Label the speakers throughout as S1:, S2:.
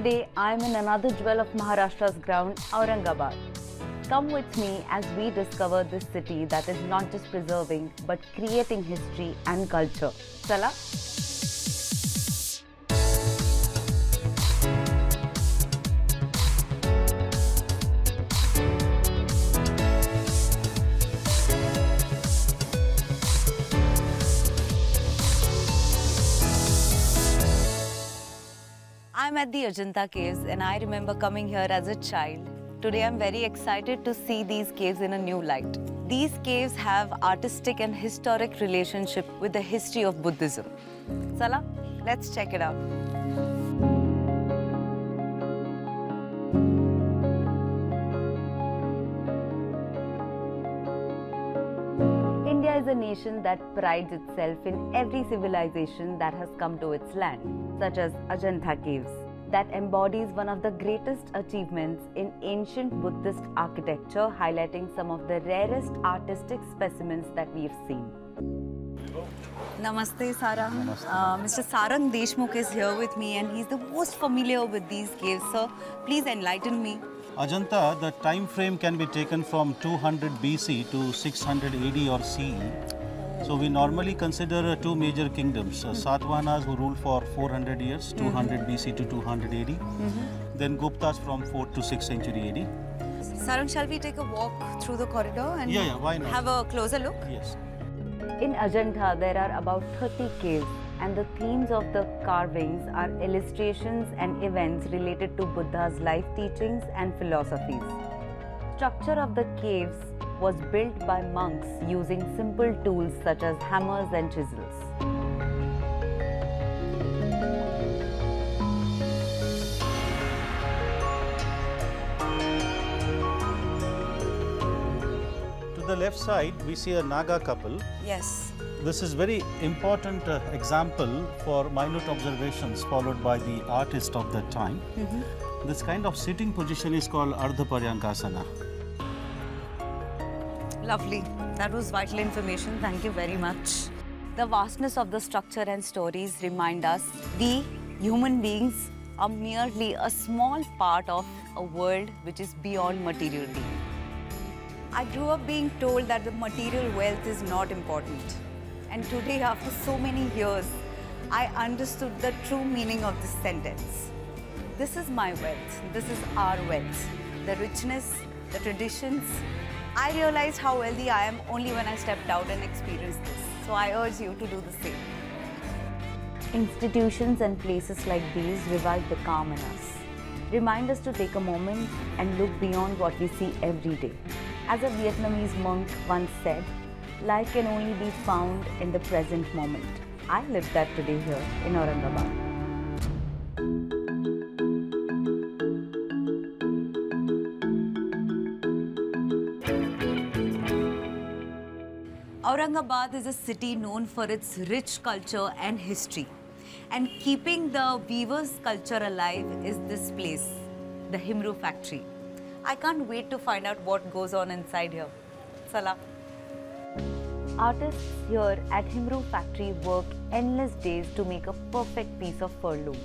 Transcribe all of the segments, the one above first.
S1: Today, I'm in another jewel of Maharashtra's ground, Aurangabad. Come with me as we discover this city that is not just preserving but creating history and culture. Chala? I'm at the Ajanta caves and I remember coming here as a child. Today I'm very excited to see these caves in a new light. These caves have artistic and historic relationship with the history of Buddhism. Chala, let's check it out. India is a nation that prides itself in every civilization that has come to its land, such as Ajanta caves, that embodies one of the greatest achievements in ancient Buddhist architecture, highlighting some of the rarest artistic specimens that we've seen. Namaste, Sarang.
S2: Namaste.
S1: Mr. Sarang Deshmukh is here with me and he's the most familiar with these caves. Sir, please enlighten me.
S2: Ajanta, the time frame can be taken from 200 BC to 600 AD or CE. So we normally consider two major kingdoms, Satavahanas who ruled for 400 years, 200 BC to 200 AD. Then Guptas from 4th to 6th century AD.
S1: Sarang, shall we take a walk through the corridor and
S2: why not?
S1: have a closer look?
S2: Yes.
S1: In Ajanta, there are about 30 caves and the themes of the carvings are illustrations and events related to Buddha's life teachings and philosophies. Structure of the caves was built by monks using simple tools such as hammers and chisels.
S2: To the left side, we see a Naga couple.
S1: Yes.
S2: This is very important example for minute observations followed by the artist of that time. This kind of sitting position is called Ardha Paryankasana.
S1: Lovely. That was vital information. Thank you very much. The vastness of the structure and stories remind us we, human beings, are merely a small part of a world which is beyond material being. I grew up being told that the material wealth is not important. And today, after so many years, I understood the true meaning of this sentence. This is my wealth. This is our wealth. The richness, the traditions. I realized how wealthy I am only when I stepped out and experienced this. So I urge you to do the same. Institutions and places like these revive the calm in us. Remind us to take a moment and look beyond what we see every day. As a Vietnamese monk once said, life can only be found in the present moment. I lived that today here in Aurangabad. Aurangabad is a city known for its rich culture and history. And keeping the weavers' culture alive is this place, the Himru factory. I can't wait to find out what goes on inside here. Chala. Artists here at Himru factory work endless days to make a perfect piece of fur loom.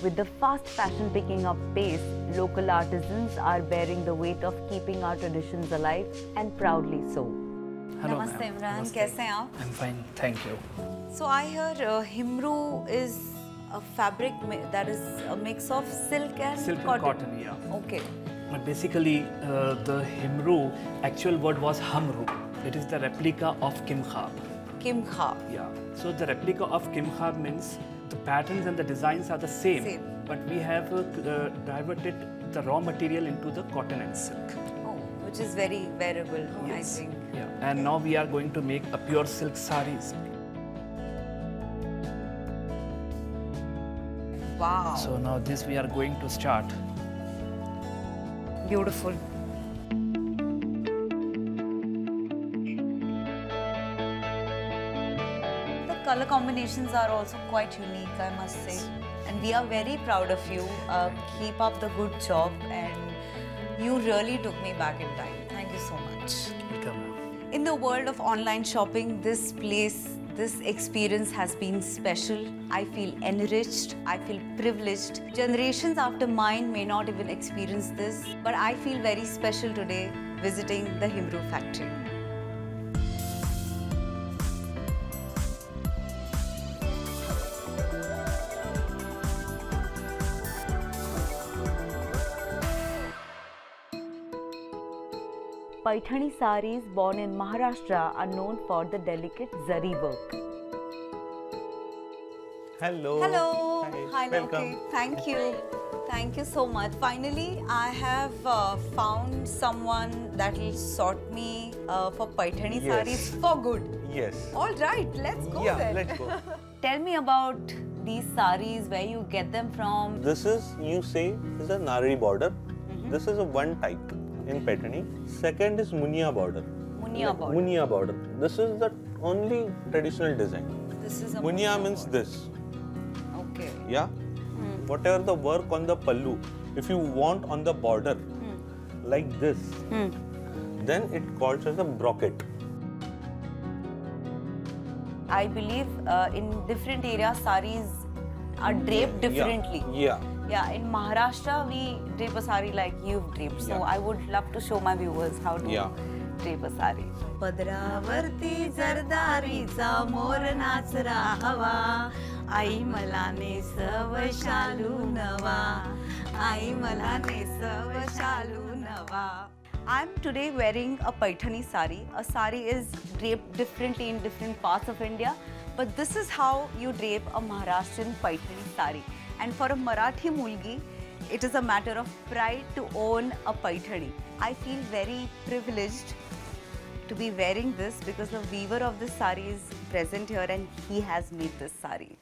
S1: With the fast fashion picking up pace, local artisans are bearing the weight of keeping our traditions alive and proudly so.
S3: Hello,
S1: Namaste Imran,
S3: Namaste.
S1: kaise hain aap?
S3: I'm fine, thank you.
S1: So I hear Himru is a fabric that is a mix of silk and
S3: Cotton, yeah.
S1: Okay.
S3: But basically, the Himru actual word was Hamru. It is the replica of Kimkhab.
S1: Kimkhab.
S3: Yeah. So the replica of Kimkhab means the patterns and the designs are the same. But we have diverted the raw material into the cotton and silk.
S1: Oh, which is very wearable,
S3: Yes.
S1: I think.
S3: Yeah. And now we are going to make a pure silk saris.
S1: Wow.
S3: So now this we are going to start.
S1: Beautiful. The color combinations are also quite unique, I must say. And we are very proud of you. Keep up the good job and you really took me back in time. Thank you so much.
S3: Welcome.
S1: In the world of online shopping, this place This experience has been special. I feel enriched. I feel privileged. Generations after mine may not even experience this, but I feel very special today visiting the Himru factory. Paithani saris born in Maharashtra are known for the delicate zari work.
S4: Hello.
S1: Hello. Hi,
S4: Welcome.
S1: Loki. Thank you. Thank you so much. Finally, I have found someone that will sort me for Paithani
S4: Yes.
S1: saris for good.
S4: Yes.
S1: All right, let's go
S4: Yeah,
S1: then.
S4: let's go.
S1: Tell me about these saris, where you get them from.
S4: This is, you say, is a Nari border. This is a one type in Paithani. Second is Munia border.
S1: Munia border.
S4: Munia border. This is the only traditional design.
S1: This is a
S4: Munia means this.
S1: Okay.
S4: Yeah. Whatever the work on the pallu, if you want on the border, like this, then it calls as a brocade.
S1: I believe in different areas, saris are draped differently.
S4: Yeah.
S1: Yeah, in Maharashtra, we drape a sari like you've draped. So
S4: Yeah.
S1: I would love to show my viewers how to drape a sari. पदरावरती जरदारीचा मोर नाचरा हवा आई मला नेसव शालू नवा आई मला नेसव शालू नवा. I'm today wearing a Paithani sari. A sari is draped differently in different parts of India, but this is how you drape a Maharashtrian Paithani sari. And for a Marathi mulgi, it is a matter of pride to own a Paithani. I feel very privileged to be wearing this because the weaver of this sari is present here and he has made this sari.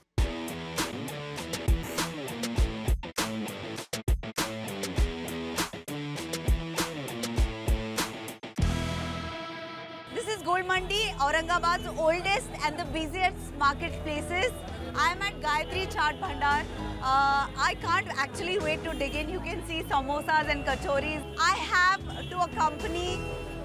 S1: This is Gold Mandi, Aurangabad's oldest and the busiest marketplaces. I am at Gayatri Chaat Bhandar. I can't actually wait to dig in. You can see samosas and kachoris. I have to accompany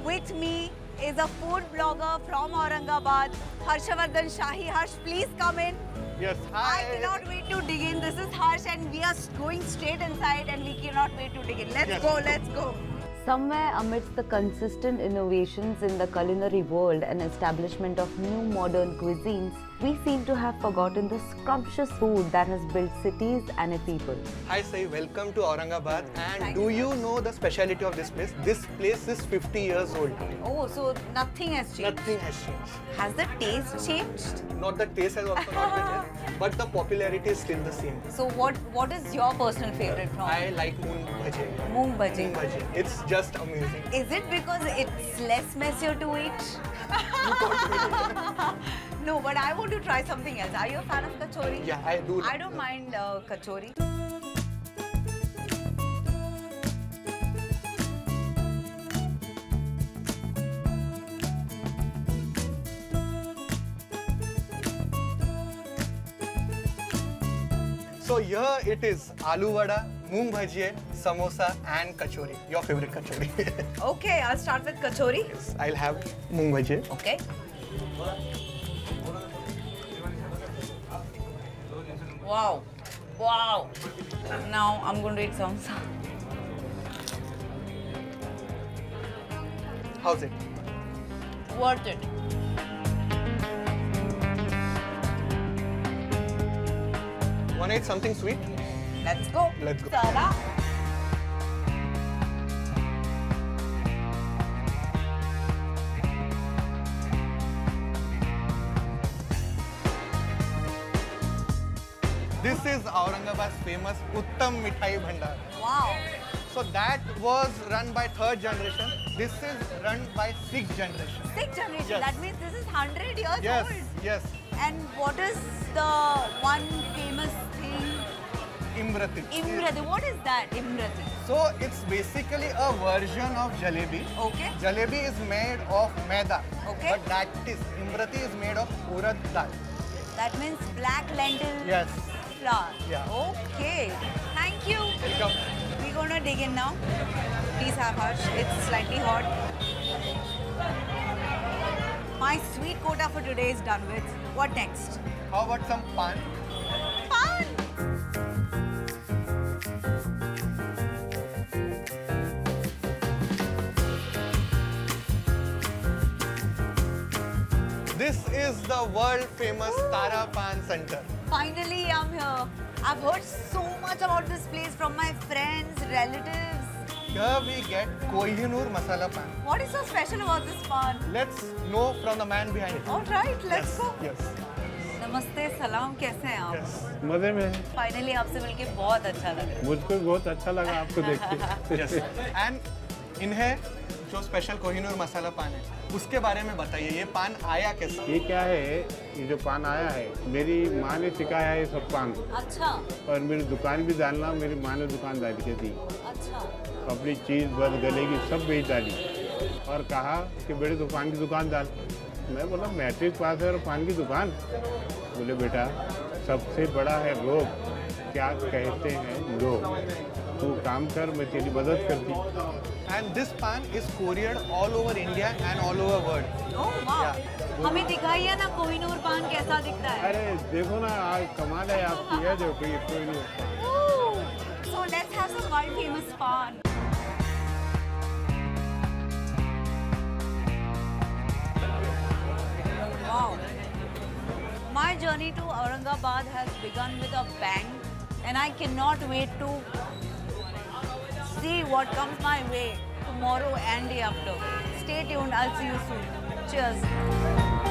S1: with me is a food blogger from Aurangabad, Harshavardhan Shahi. Harsh, please come in.
S5: Yes,
S1: I cannot wait to dig in. This is Harsh and we are going straight inside and we cannot wait to dig in. Let's go, let's go. Somewhere amidst the consistent innovations in the culinary world and establishment of new modern cuisines, we seem to have forgotten the scrumptious food that has built cities and a people.
S5: Hi Sai, welcome to Aurangabad. And
S1: Thank
S5: do
S1: you.
S5: you know the speciality of this place? This place is 50 years old.
S1: Oh, so nothing has changed.
S5: Nothing has changed.
S1: Has the taste changed?
S5: Not the taste has also not been changed, but the popularity is still the same.
S1: So what is your personal favorite from
S5: I like moong bhaji.
S1: Moong bhaji?
S5: Moong bhaji. It's just amazing.
S1: Is it because it's less messier to eat? No, but I want to try something else. Are you a fan of kachori?
S5: Yeah, I do.
S1: I don't mind kachori.
S5: So here it is aloo vada, moong bhaji, samosa and kachori. Your favorite kachori.
S1: Okay, I'll start with kachori.
S5: Yes, I'll have moong bhaji.
S1: Okay. Wow. Wow. Now I'm going to eat samosa.
S5: How's it?
S1: Worth it.
S5: Wanna eat something sweet?
S1: Let's go.
S5: Let's go.
S1: Tada.
S5: This is Aurangabad's famous Uttam Mithai Bhandar.
S1: Wow.
S5: So that was run by third generation. This is run by sixth generation.
S1: Sixth generation.
S5: Yes.
S1: That means this is 100 years
S5: Yes,
S1: old.
S5: yes.
S1: And what is the one famous thing?
S5: Imrati.
S1: Imrati. What is that, Imrati?
S5: So it's basically a version of jalebi.
S1: Okay.
S5: Jalebi is made of maida.
S1: Okay.
S5: But that is, Imrati is made of urad dal.
S1: That means black lentil
S5: Yes.
S1: flour.
S5: Yeah.
S1: Okay. Thank you.
S5: Welcome.
S1: We're going to dig in now. Please have Harsh. It's slightly hot. My sweet quota for today is done with. What next?
S5: How about some pan?
S1: Pan!
S5: This is the world famous Tara Pan Center.
S1: Finally, I'm here. I've heard so much about this place from my friends, relatives.
S5: Here we get Kohinoor masala pan.
S1: What is so special about this pan?
S5: Let's know from the man behind it.
S1: All right, let's go.
S5: Yes.
S1: नमस्ते, सलाम, कैसे हैं आप?
S5: Yes.
S6: मजे में है।
S1: Finally आपसे मिलके बहुत अच्छा लगा।
S6: मुझको भी बहुत अच्छा लगा आपको देख के।
S5: Yes. And इन्हें जो स्पेशल कोहिनूर मसाला पान है उसके बारे में बताइए, ये पान आया कैसे?
S6: ये क्या है, ये जो पान आया है मेरी माँ ने सिखाया है ये सब पान,
S1: अच्छा
S6: और मेरी दुकान भी डालना मेरी माँ ने दुकान डाल के दी।
S1: अच्छा
S6: अपनी चीज़ बस गलेगी सब बेच डाली और कहा कि बेटे तो पान की दुकान डाल। मैं बोला मैट्रिक पास है और पान की दुकान? बोले बेटा सबसे बड़ा है रोग, क्या कहते हैं लोग, तू काम कर मैं तेरी मदद करती।
S5: And this pan is couriered all over India and all over world.
S1: ओह वाह, हमें दिखाइए ना कोहिनूर पान कैसा दिखता है।
S6: अरे देखो ना आज कमाल है आपकी है जो कोई नहीं।
S1: So let's have some world famous pan. Wow. My journey to Aurangabad has begun with a bang, and I cannot wait to see what comes my way tomorrow and day after. Stay tuned. I'll see you soon. Cheers.